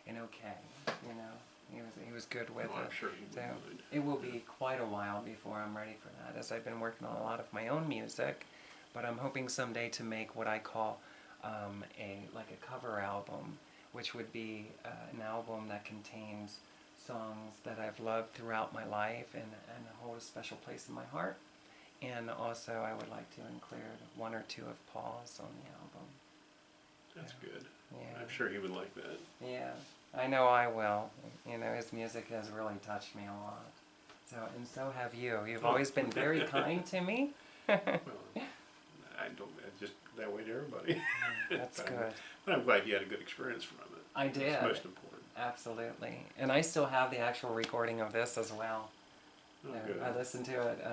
an okay. You know, he was good with it. I'm sure he would. So it will be quite a while before I'm ready for that, as I've been working on a lot of my own music, but I'm hoping someday to make what I call a cover album, which would be an album that contains songs that I've loved throughout my life and hold a special place in my heart. And also I would like to include one or two of Paul's on the album. That's good. Yeah. I'm sure he would like that. Yeah, I know I will. You know, his music has really touched me a lot. So, and so have you. You've always been very kind to me. Well, I don't just that way to everybody. That's good. But I'm glad you had a good experience from it. I did. That's most important. Absolutely. And I still have the actual recording of this as well. Oh, good. I listened to it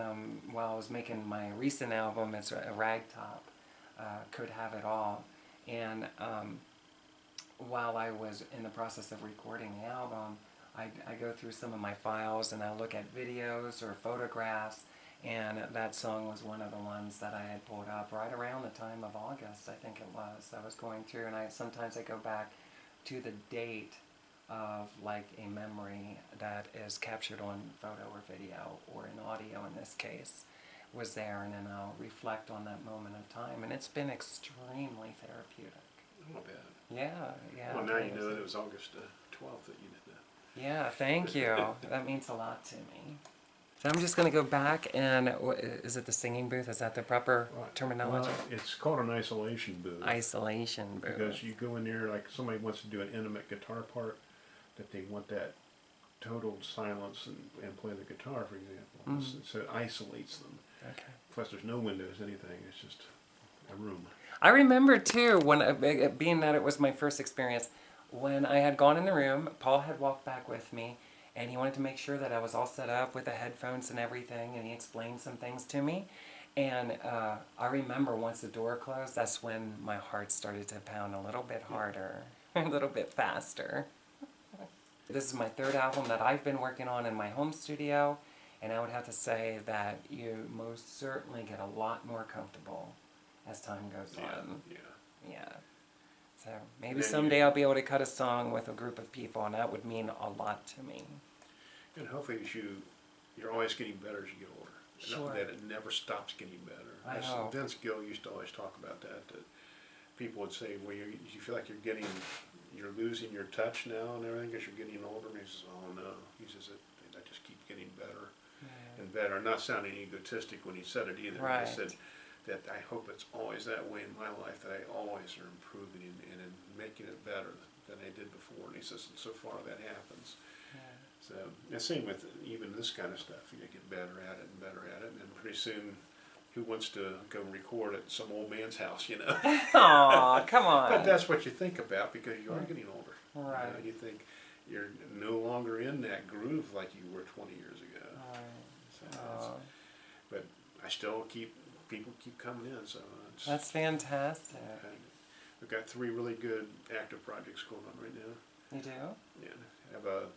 while I was making my recent album. It's a ragtop, Could Have It All. And while I was in the process of recording the album, I go through some of my files and I look at videos or photographs, and that song was one of the ones that I had pulled up right around the time of August, I think it was. I was going through, and sometimes I go back to the date of like a memory that is captured on photo or video or in audio in this case was there, and then I'll reflect on that moment of time, and it's been extremely therapeutic. Not bad. Yeah. Well, now you know that it was August 12th that you did that. Yeah, thank you. That means a lot to me. So I'm just going to go back and, is it the singing booth? Is that the proper terminology? Well, it's called an isolation booth. Isolation booth. Because you go in there, like somebody wants to do an intimate guitar part, that they want that total silence and play the guitar, for example. Mm-hmm. So it isolates them. Okay. Plus there's no windows, anything. It's just a room. I remember too, when being that it was my first experience, when I had gone in the room, Paul had walked back with me, and he wanted to make sure that I was all set up with the headphones and everything, and he explained some things to me. And I remember once the door closed, that's when my heart started to pound a little bit harder, a little bit faster. This is my third album that I've been working on in my home studio, and I would have to say that you most certainly get a lot more comfortable as time goes on. Yeah. So maybe someday I'll be able to cut a song with a group of people, and that would mean a lot to me. And hopefully you're always getting better as you get older. Sure. That it never stops getting better. I know. Vince Gill used to always talk about that people would say, well, you feel like you're losing your touch now and everything because you're getting older. And he says, oh no. He says, I just keep getting better and better. I'm not sounding egotistic when he said it either. Right. He said that I hope it's always that way in my life, that I always are improving and making it better than I did before. And he says, and so far that happens. So, the same with even this kind of stuff. You get better at it and better at it, and then pretty soon, who wants to go record at some old man's house, you know? Aw, come on. But that's what you think about because you are getting older. Right. You know, you think you're no longer in that groove like you were 20 years ago. Right. So but I still people keep coming in, so it's... That's fantastic. We've got 3 really good active projects going on right now. You do? Yeah, I have a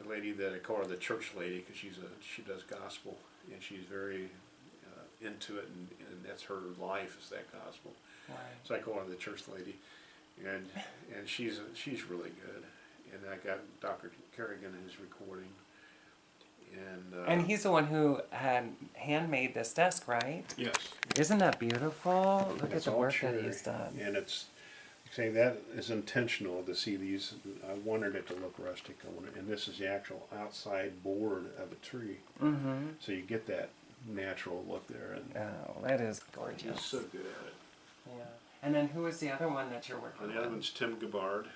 lady that I call her the church lady because she does gospel and she's very into it and that's her life is that gospel. Right. So I call her the church lady, and she's really good. And I got Dr. Kerrigan who's recording, and he's the one who had handmade this desk, right? Yes. Isn't that beautiful? Look at the work that cherry, he's done. and it's. Saying that is intentional to see these. I wanted it to look rustic. And this is the actual outside board of a tree. Mm-hmm. So you get that natural look there. And oh, that is gorgeous. he's so good at it. Yeah. And then who is the other one that you're working And the other one's Tim Gabbard,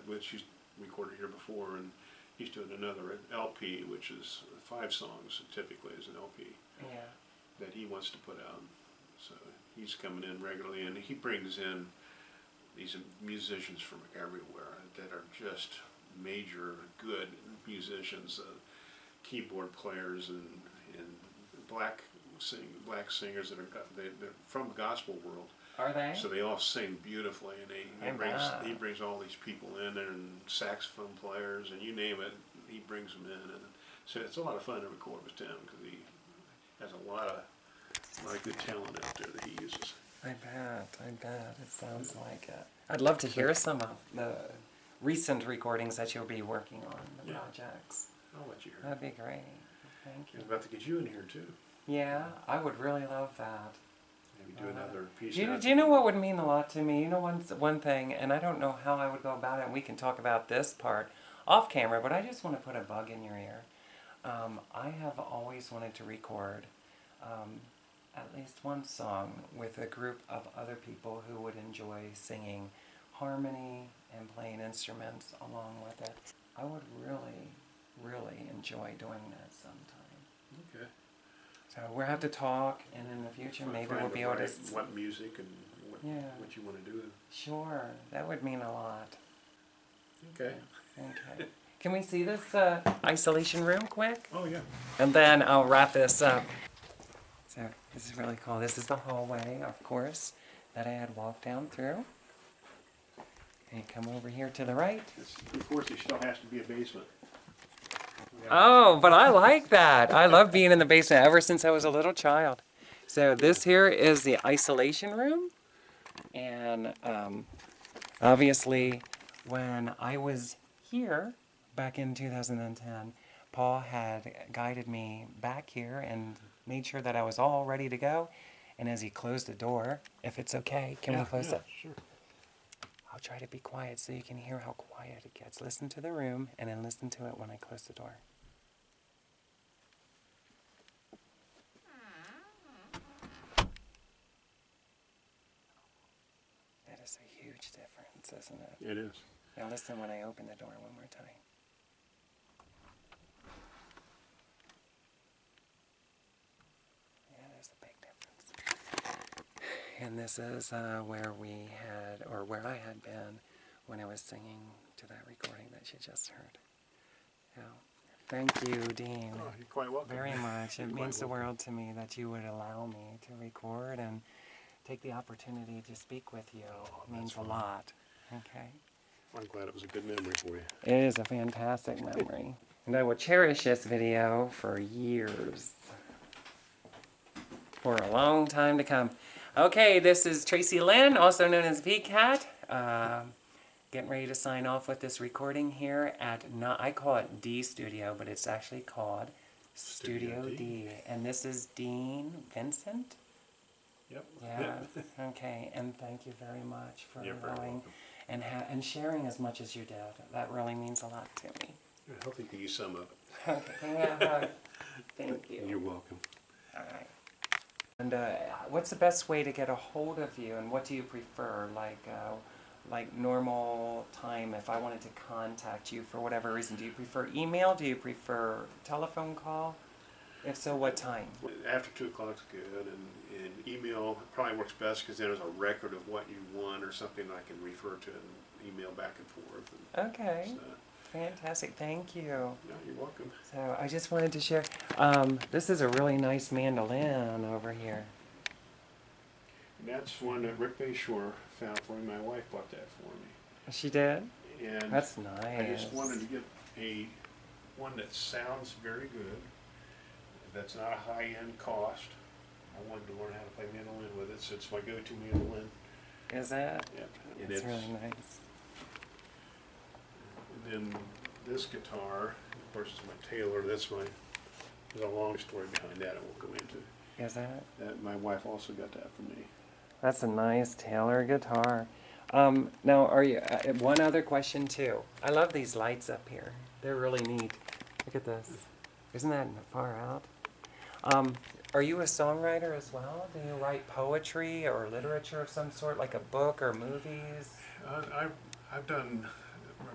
which he's recorded here before, and he's doing another LP, which is 5 songs. Typically, is an LP that he wants to put out. So he's coming in regularly, and he brings in these musicians from everywhere that are just major good musicians, keyboard players and black singers that they're from the gospel world. Are they? So they all sing beautifully, and he brings all these people in there, and saxophone players, and you name it, he brings them in, and so it's a lot of fun to record with Tim because he has a lot of good talent out there that he uses. I bet. It sounds like it. I'd love to hear some of the recent recordings that you'll be working on, the projects. I'll let you hear. That'd be great. Thank you. I'm about to get you in here too. Yeah, I would really love that. Maybe do another piece. Do you know what would mean a lot to me? You know, one thing, and I don't know how I would go about it, and we can talk about this part off camera, but I just want to put a bug in your ear. I have always wanted to record at least one song with a group of other people who would enjoy singing harmony and playing instruments along with it. I would really, really enjoy doing that sometime. Okay. So we'll have to talk, and in the future maybe we'll be able to... What music and what you want to do. Sure, that would mean a lot. Okay. Okay. Can we see this isolation room quick? Oh, yeah. And then I'll wrap this up. So this is really cool. This is the hallway, of course, that I had walked down through. And you come over here to the right. Of course, there still has to be a basement. Oh, but I like that. I love being in the basement ever since I was a little child. So this here is the isolation room. And obviously, when I was here back in 2010, Paul had guided me back here and made sure that I was all ready to go. And as he closed the door, if it's okay, can we close it? Sure. I'll try to be quiet so you can hear how quiet it gets. Listen to the room and then listen to it when I close the door. That is a huge difference, isn't it? It is. Now listen when I open the door one more time. Yeah, there's a big difference. And this is where I had been when I was singing to that recording that you just heard. Yeah. Thank you, Dean. Oh, you're quite welcome. Very much. It means the world to me that you would allow me to record and take the opportunity to speak with you. It means a lot. Okay. I'm glad it was a good memory for you. It is a fantastic memory. And I will cherish this video for years. For a long time to come. Okay, this is Tracilyn, also known as VCat. Getting ready to sign off with this recording here at, I call it D Studio, but it's actually called Studio D. And this is Dean Vincent? Yep. Yeah. Okay. And thank you very much for You're very allowing welcome. and sharing as much as you did. That really means a lot to me. I hope you can use some of it. Okay. Give me a hug. Thank you. You're welcome. All right. And what's the best way to get a hold of you, and what do you prefer? Like normal time, if I wanted to contact you for whatever reason, do you prefer email? Do you prefer telephone call? If so, what time? After 2 o'clock is good, and email probably works best because then there's a record of what you want or something I can refer to and email back and forth. And Okay. so, Fantastic. Thank you. no, you're welcome. So I just wanted to share. This is a really nice mandolin over here. And that's one that Rick Bayshore found for me. My wife bought that for me. She did? And That's nice. I just wanted to get one that sounds very good. That's not a high-end cost. I wanted to learn how to play mandolin with it, so it's my go-to mandolin. Is that? Yep. And It's really nice. And then this guitar, of course, is my Taylor. There's a long story behind that I won't go into. Is that? My wife also got that for me. That's a nice Taylor guitar. Now, are you? One other question too. I love these lights up here. They're really neat. Look at this. Isn't that far out? Are you a songwriter as well? Do you write poetry or literature of some sort, like a book or movies? I've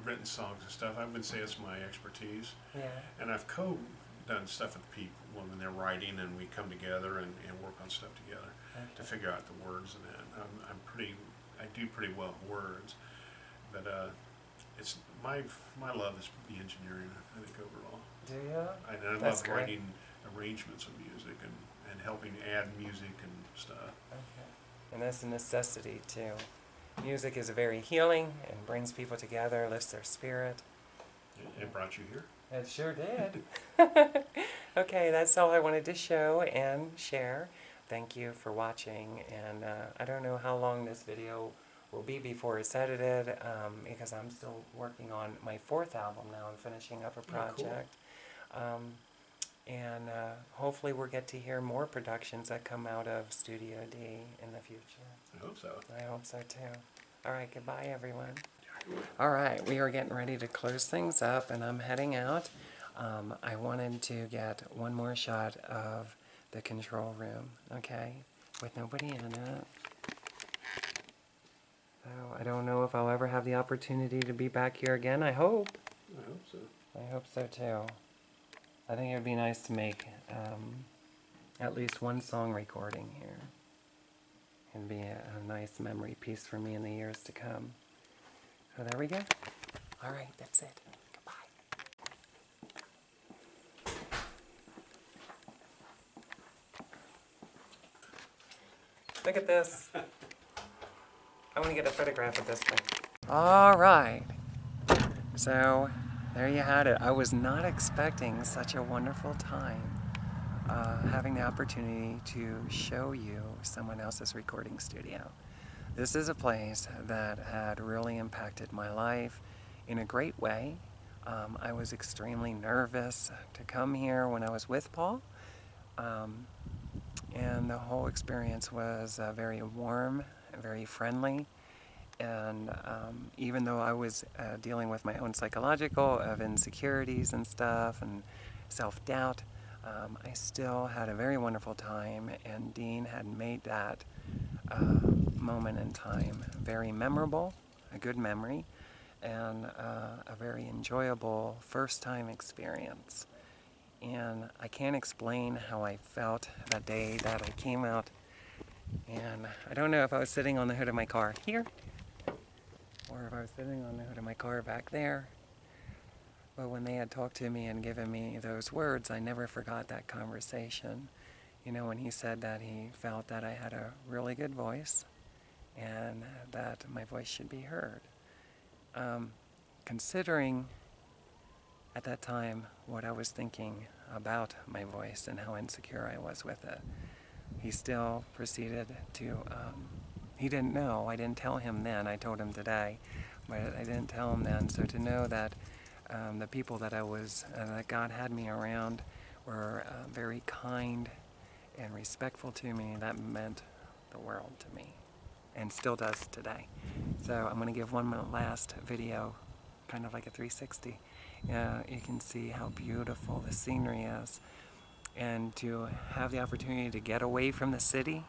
written songs and stuff. I would say it's my expertise. Yeah. And I've done stuff with people when they're writing, and we come together and work on stuff together to figure out the words and that. I do pretty well with words, but it's my love is the engineering. I think overall. Do you? I That's love great. writing arrangements of music and helping add music and stuff. Okay. And that's a necessity too. Music is very healing and brings people together, lifts their spirit. It brought you here. It sure did. Okay, that's all I wanted to show and share. Thank you for watching, and I don't know how long this video will be before it's edited, because I'm still working on my 4th album now. I'm finishing up a project. And hopefully we'll get to hear more productions that come out of Studio D in the future. I hope so. I hope so too. All right, goodbye everyone. All right, we are getting ready to close things up, and I'm heading out. I wanted to get one more shot of the control room, okay, with nobody in it. So I don't know if I'll ever have the opportunity to be back here again. I hope. I hope so. I hope so too. I think it would be nice to make at least one song recording here. It'd be a nice memory piece for me in the years to come. So there we go. All right, that's it. Goodbye. Look at this. I want to get a photograph of this one. All right. So there you had it. I was not expecting such a wonderful time having the opportunity to show you someone else's recording studio. This is a place that had really impacted my life in a great way. I was extremely nervous to come here when I was with Paul, and the whole experience was very warm, very friendly. And even though I was dealing with my own psychological of insecurities and stuff and self-doubt, I still had a very wonderful time, and Dean had made that moment in time very memorable, a good memory, and a very enjoyable first-time experience. And I can't explain how I felt that day that I came out, and I don't know if I was sitting on the hood of my car here, or if I was sitting on the hood of my car back there. But when they had talked to me and given me those words, I never forgot that conversation. You know, when he said that he felt that I had a really good voice and that my voice should be heard. Considering at that time what I was thinking about my voice and how insecure I was with it, he still proceeded to, he didn't know, I didn't tell him then, I told him today, but I didn't tell him then. So to know that the people that that God had me around were very kind and respectful to me. That meant the world to me, and still does today. So I'm going to give one last video, kind of like a 360. You can see how beautiful the scenery is, and to have the opportunity to get away from the city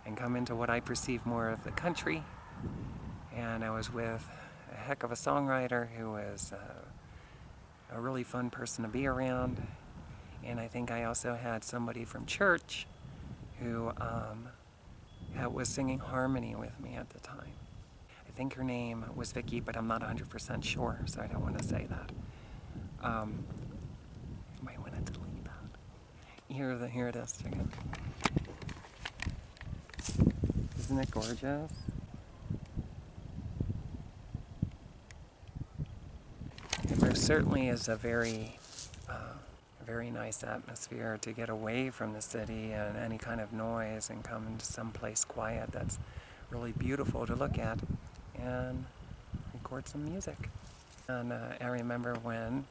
and come into what I perceive more of the country. And I was with a heck of a songwriter who was a really fun person to be around. And I think I also had somebody from church who was singing harmony with me at the time. I think her name was Vicky, but I'm not 100% sure, so I don't want to say that. You might want to delete that. Here it is. Check it. Isn't it gorgeous? There certainly is a very nice atmosphere to get away from the city and any kind of noise and come into some place quiet that's really beautiful to look at and record some music. And I remember when,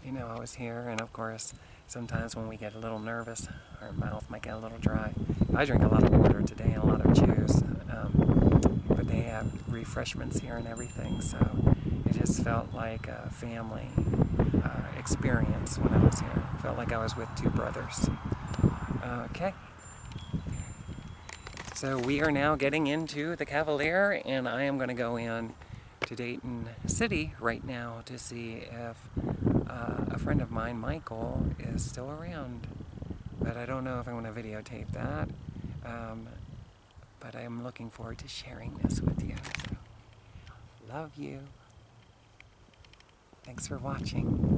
I was here, and of course, sometimes when we get a little nervous, our mouth might get a little dry. I drink a lot of water today and a lot of juice, but they have refreshments here and everything, so it just felt like a family experience when I was here. It felt like I was with two brothers. Okay. So we are now getting into the Cavalier, and I am going to go in to Dayton City right now to see if a friend of mine, Michael, is still around. But I don't know if I want to videotape that. But I am looking forward to sharing this with you. So, love you. Thanks for watching.